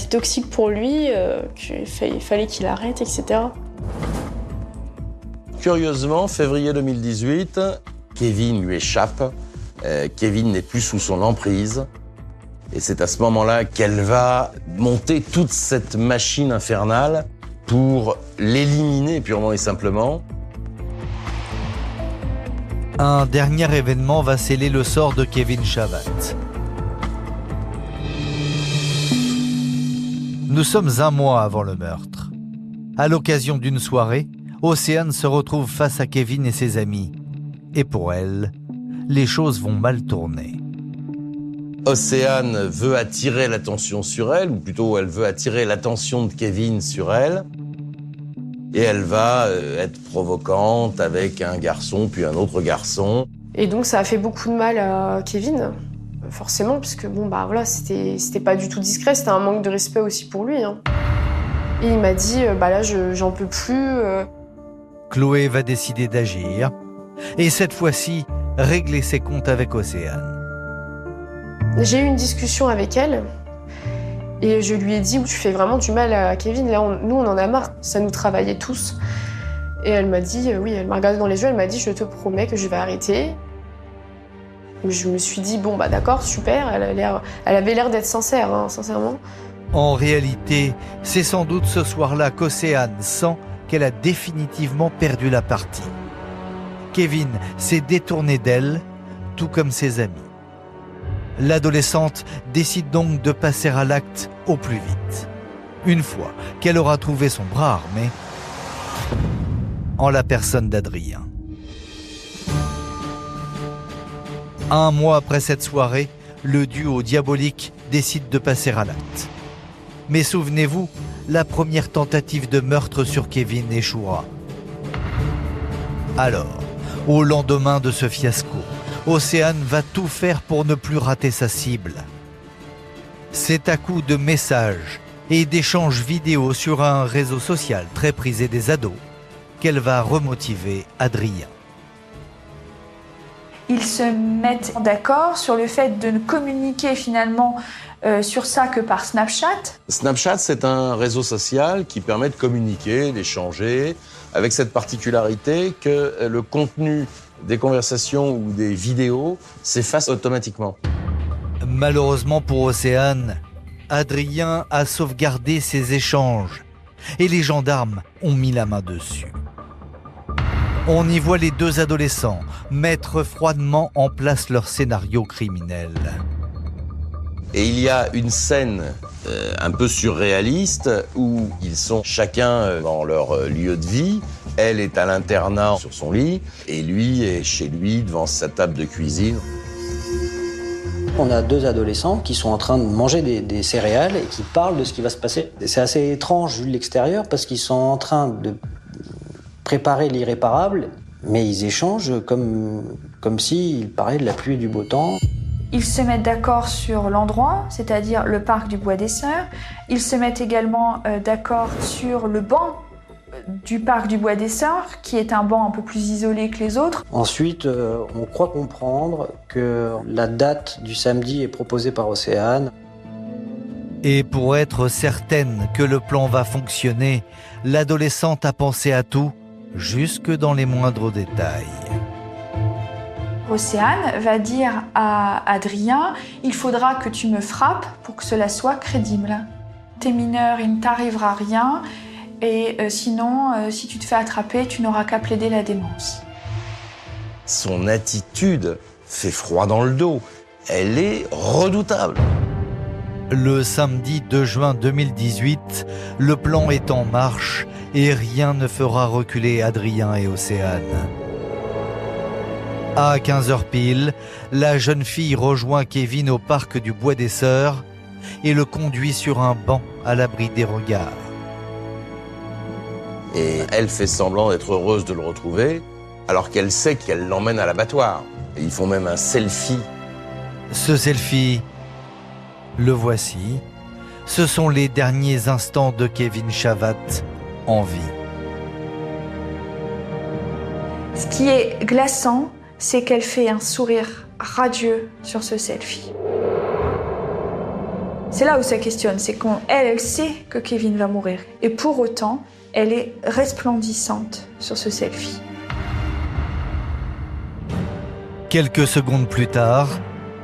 toxique pour lui, qu'il fallait qu'il arrête, etc. Curieusement, février 2018, Kevin lui échappe. Kevin n'est plus sous son emprise. Et c'est à ce moment-là qu'elle va monter toute cette machine infernale pour l'éliminer purement et simplement. Un dernier événement va sceller le sort de Kevin Chavat. Nous sommes 1 mois avant le meurtre. À l'occasion d'une soirée, Océane se retrouve face à Kevin et ses amis. Et pour elle, les choses vont mal tourner. Océane veut attirer l'attention sur elle, ou plutôt elle veut attirer l'attention de Kevin sur elle. Et elle va être provocante avec un garçon, puis un autre garçon. Et donc ça a fait beaucoup de mal à Kevin, forcément, parce que voilà, c'était pas du tout discret, c'était un manque de respect aussi pour lui. Hein. Et il m'a dit, là, j'en peux plus. Chloé va décider d'agir, et cette fois-ci, régler ses comptes avec Océane. J'ai eu une discussion avec elle, et je lui ai dit, tu fais vraiment du mal à Kevin, là, nous on en a marre, ça nous travaillait tous. Et elle m'a dit, oui, elle m'a regardé dans les yeux, elle m'a dit, je te promets que je vais arrêter. Je me suis dit, d'accord, super, elle avait l'air d'être sincère, hein, sincèrement. En réalité, c'est sans doute ce soir-là qu'Océane sent qu'elle a définitivement perdu la partie. Kevin s'est détourné d'elle, tout comme ses amis. L'adolescente décide donc de passer à l'acte au plus vite. Une fois qu'elle aura trouvé son bras armé, en la personne d'Adrien. Un mois après cette soirée, le duo diabolique décide de passer à l'acte. Mais souvenez-vous, la première tentative de meurtre sur Kevin échouera. Alors, au lendemain de ce fiasco, Océane va tout faire pour ne plus rater sa cible. C'est à coup de messages et d'échanges vidéo sur un réseau social très prisé des ados qu'elle va remotiver Adrien. Ils se mettent d'accord sur le fait de ne communiquer finalement sur ça que par Snapchat. Snapchat, c'est un réseau social qui permet de communiquer, d'échanger, avec cette particularité que le contenu des conversations ou des vidéos s'efface automatiquement. Malheureusement pour Océane, Adrien a sauvegardé ces échanges et les gendarmes ont mis la main dessus. On y voit les deux adolescents mettre froidement en place leur scénario criminel. Et il y a une scène un peu surréaliste où ils sont chacun dans leur lieu de vie. Elle est à l'internat sur son lit et lui est chez lui devant sa table de cuisine. On a deux adolescents qui sont en train de manger des céréales et qui parlent de ce qui va se passer. C'est assez étrange vu de l'extérieur parce qu'ils sont en train de préparer l'irréparable, mais ils échangent comme s'ils parlaient de la pluie et du beau temps. Ils se mettent d'accord sur l'endroit, c'est-à-dire le parc du Bois des Sœurs. Ils se mettent également d'accord sur le banc du parc du Bois des Sœurs, qui est un banc un peu plus isolé que les autres. Ensuite, on croit comprendre que la date du samedi est proposée par Océane. Et pour être certaine que le plan va fonctionner, l'adolescente a pensé à tout, jusque dans les moindres détails. Océane va dire à Adrien, il faudra que tu me frappes pour que cela soit crédible. T'es mineur, il ne t'arrivera rien, et sinon, si tu te fais attraper, tu n'auras qu'à plaider la démence. Son attitude fait froid dans le dos. Elle est redoutable. Le samedi 2 juin 2018, le plan est en marche et rien ne fera reculer Adrien et Océane. À 15h pile, la jeune fille rejoint Kevin au parc du Bois des Sœurs et le conduit sur un banc à l'abri des regards. Et elle fait semblant d'être heureuse de le retrouver, alors qu'elle sait qu'elle l'emmène à l'abattoir. Et ils font même un selfie. Ce selfie, le voici. Ce sont les derniers instants de Kevin Chavat en vie. Ce qui est glaçant, c'est qu'elle fait un sourire radieux sur ce selfie. C'est là où ça questionne, c'est qu'elle sait que Kevin va mourir. Et pour autant, elle est resplendissante sur ce selfie. Quelques secondes plus tard,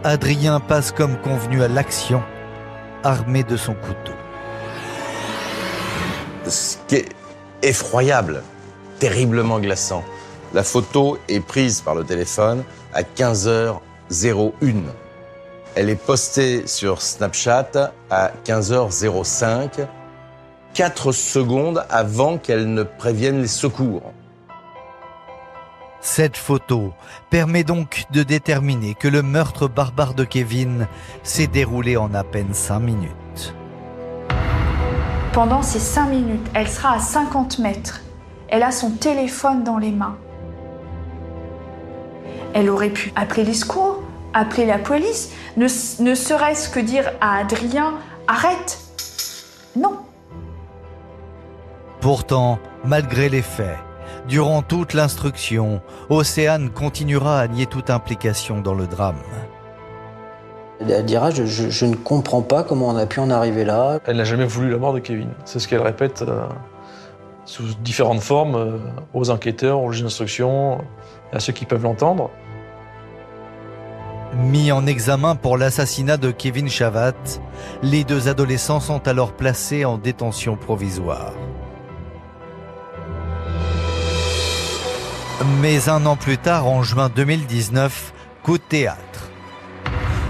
Adrien passe comme convenu à l'action, armé de son couteau. Ce qui est effroyable, terriblement glaçant. La photo est prise par le téléphone à 15h01. Elle est postée sur Snapchat à 15h05, 4 secondes avant qu'elle ne prévienne les secours. Cette photo permet donc de déterminer que le meurtre barbare de Kevin s'est déroulé en à peine 5 minutes. Pendant ces 5 minutes, elle sera à 50 mètres. Elle a son téléphone dans les mains. Elle aurait pu appeler les secours, appeler la police, ne serait-ce que dire à Adrien « Arrête !» Non. Pourtant, malgré les faits, durant toute l'instruction, Océane continuera à nier toute implication dans le drame. Elle dira, je ne comprends pas comment on a pu en arriver là. Elle n'a jamais voulu la mort de Kevin. C'est ce qu'elle répète sous différentes formes aux enquêteurs, aux juges d'instruction, à ceux qui peuvent l'entendre. Mis en examen pour l'assassinat de Kevin Chavat, les 2 adolescents sont alors placés en détention provisoire. Mais 1 an plus tard, en juin 2019, coup de théâtre.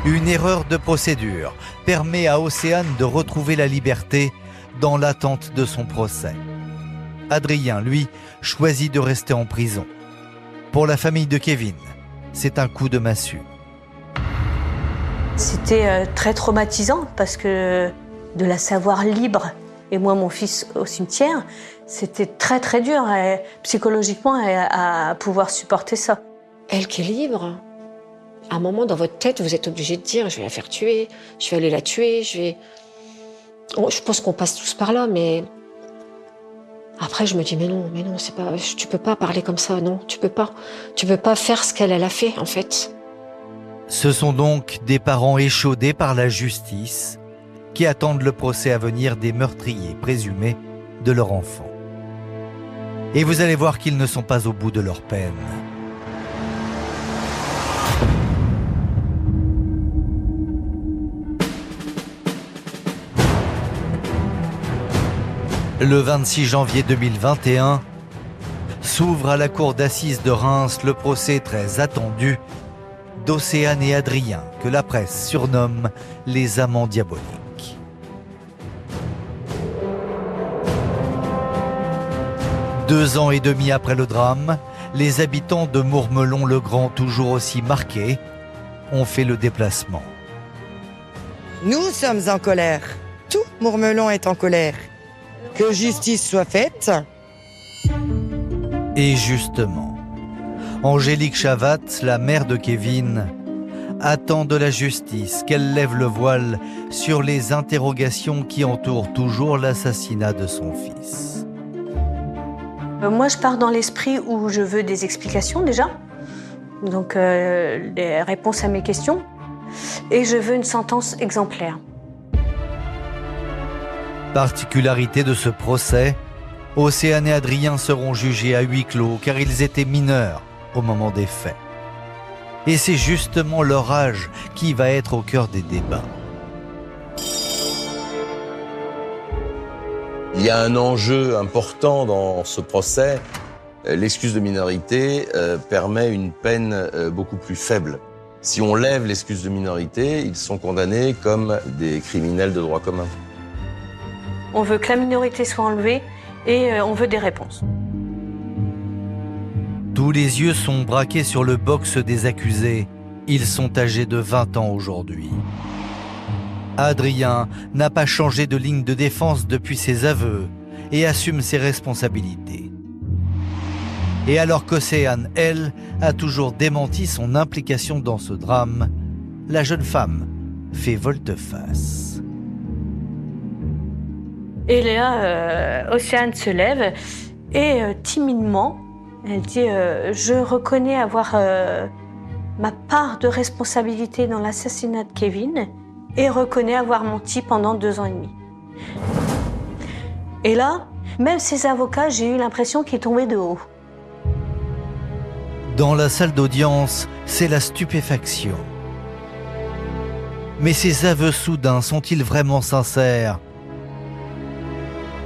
Une erreur de procédure permet à Océane de retrouver la liberté dans l'attente de son procès. Adrien, lui, choisit de rester en prison. Pour la famille de Kevin, c'est un coup de massue. C'était très traumatisant parce que de la savoir libre et moi mon fils au cimetière, c'était très très dur psychologiquement à pouvoir supporter ça. Elle qui est libre, à un moment dans votre tête vous êtes obligé de dire je vais la faire tuer, je vais aller la tuer, je pense qu'on passe tous par là, mais après je me dis mais non c'est pas, tu peux pas parler comme ça, non, tu peux pas faire ce qu'elle a fait en fait. Ce sont donc des parents échaudés par la justice qui attendent le procès à venir des meurtriers présumés de leur enfant. Et vous allez voir qu'ils ne sont pas au bout de leur peine. Le 26 janvier 2021, s'ouvre à la cour d'assises de Reims le procès très attendu d'Océane et Adrien, que la presse surnomme les amants diaboliques. Deux ans et demi après le drame, les habitants de Mourmelon-le-Grand, toujours aussi marqués, ont fait le déplacement. Nous sommes en colère. Tout Mourmelon est en colère. Que justice soit faite. Et justement, Angélique Chavat, la mère de Kevin, attend de la justice qu'elle lève le voile sur les interrogations qui entourent toujours l'assassinat de son fils. Moi, je pars dans l'esprit où je veux des explications déjà, donc des réponses à mes questions, et je veux une sentence exemplaire. Particularité de ce procès, Océane et Adrien seront jugés à huis clos car ils étaient mineurs au moment des faits. Et c'est justement leur âge qui va être au cœur des débats. Il y a un enjeu important dans ce procès. L'excuse de minorité permet une peine beaucoup plus faible. Si on lève l'excuse de minorité, ils sont condamnés comme des criminels de droit commun. On veut que la minorité soit enlevée et on veut des réponses. Tous les yeux sont braqués sur le box des accusés. Ils sont âgés de 20 ans aujourd'hui. Adrien n'a pas changé de ligne de défense depuis ses aveux et assume ses responsabilités. Et alors qu'Océane, elle, a toujours démenti son implication dans ce drame, la jeune femme fait volte-face. Et là, Océane se lève et timidement, elle dit je reconnais avoir ma part de responsabilité dans l'assassinat de Kevin et reconnais avoir menti pendant 2 ans et demi. Et là, même ses avocats, j'ai eu l'impression qu'ils tombaient de haut. Dans la salle d'audience, c'est la stupéfaction. Mais ces aveux soudains sont-ils vraiment sincères ?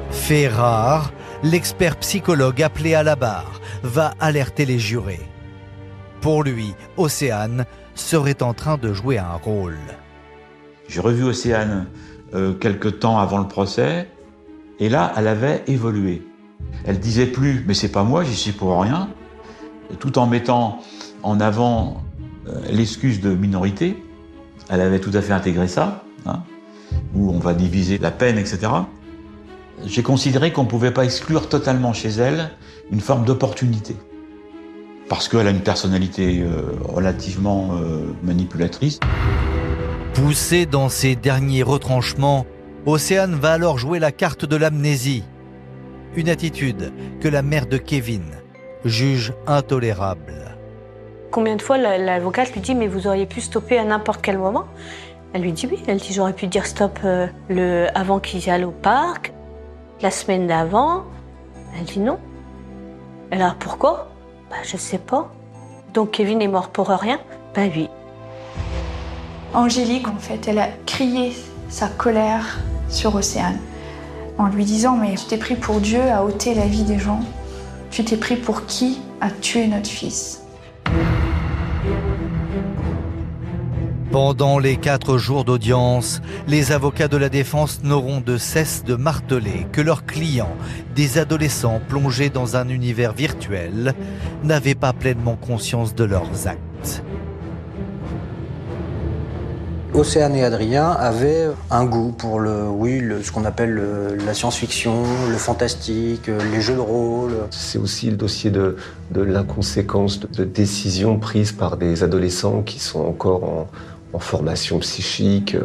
Fait rare, l'expert psychologue appelé à la barre va alerter les jurés. Pour lui, Océane serait en train de jouer un rôle. J'ai revu Océane quelque temps avant le procès, et là, elle avait évolué. Elle disait plus « mais c'est pas moi, j'y suis pour rien ». tout en mettant en avant l'excuse de minorité. Elle avait tout à fait intégré ça, hein, où on va diviser la peine, etc. J'ai considéré qu'on ne pouvait pas exclure totalement chez elle une forme d'opportunité. Parce qu'elle a une personnalité relativement manipulatrice. Poussée dans ses derniers retranchements, Océane va alors jouer la carte de l'amnésie. Une attitude que la mère de Kevin juge intolérable. Combien de fois l'avocate lui dit « mais vous auriez pu stopper à n'importe quel moment ?» Elle lui dit oui, elle dit « j'aurais pu dire stop avant qu'ils aillent au parc, la semaine d'avant ». Elle dit non. Alors pourquoi ? Je sais pas. Donc Kevin est mort pour rien ? Oui. Angélique, en fait, elle a crié sa colère sur Océane en lui disant « mais tu t'es pris pour Dieu à ôter la vie des gens. Tu t'es pris pour qui à tuer notre fils ?» Pendant les 4 jours d'audience, les avocats de la défense n'auront de cesse de marteler que leurs clients, des adolescents plongés dans un univers virtuel, n'avaient pas pleinement conscience de leurs actes. Océane et Adrien avaient un goût pour ce qu'on appelle la science-fiction, le fantastique, les jeux de rôle. C'est aussi le dossier de l'inconséquence de décisions prises par des adolescents qui sont encore en formation psychique.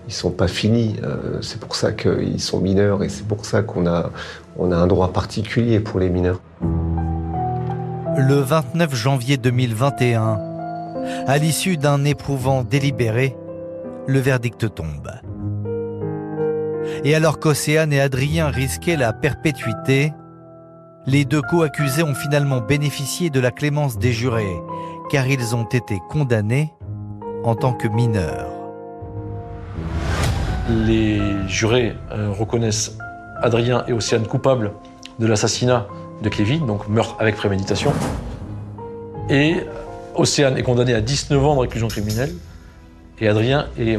Ils sont pas finis. C'est pour ça qu'ils sont mineurs et c'est pour ça qu'on a un droit particulier pour les mineurs. Le 29 janvier 2021, à l'issue d'un éprouvant délibéré, le verdict tombe. Et alors qu'Océane et Adrien risquaient la perpétuité, les 2 co-accusés ont finalement bénéficié de la clémence des jurés, car ils ont été condamnés en tant que mineurs. Les jurés reconnaissent Adrien et Océane coupables de l'assassinat de Kevin, donc meurtre avec préméditation. Et Océane est condamnée à 19 ans de réclusion criminelle et Adrien est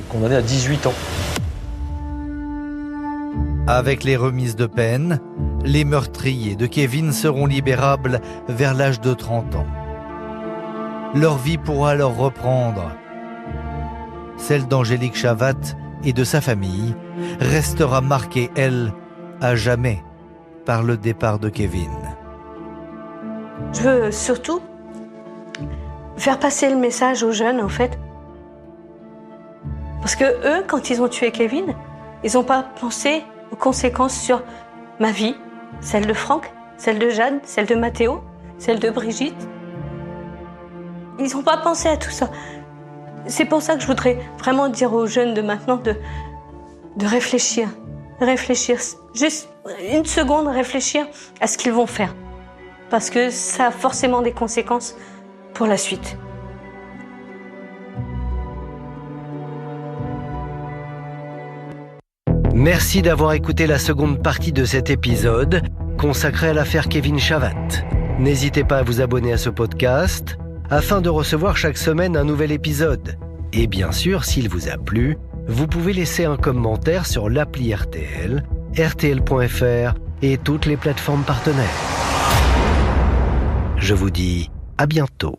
condamné à 18 ans. Avec les remises de peine, les meurtriers de Kevin seront libérables vers l'âge de 30 ans. Leur vie pourra alors reprendre. Celle d'Angélique Chavat et de sa famille restera marquée, elle, à jamais, par le départ de Kevin. Je veux surtout faire passer le message aux jeunes, en fait. Parce que eux, quand ils ont tué Kevin, ils n'ont pas pensé aux conséquences sur ma vie, celle de Franck, celle de Jeanne, celle de Mathéo, celle de Brigitte. Ils n'ont pas pensé à tout ça. C'est pour ça que je voudrais vraiment dire aux jeunes de maintenant de réfléchir. Réfléchir, juste une seconde, réfléchir à ce qu'ils vont faire. Parce que ça a forcément des conséquences pour la suite. Merci d'avoir écouté la seconde partie de cet épisode consacré à l'affaire Kevin Chavat. N'hésitez pas à vous abonner à ce podcast afin de recevoir chaque semaine un nouvel épisode. Et bien sûr, s'il vous a plu, vous pouvez laisser un commentaire sur l'appli RTL, rtl.fr et toutes les plateformes partenaires. Je vous dis à bientôt.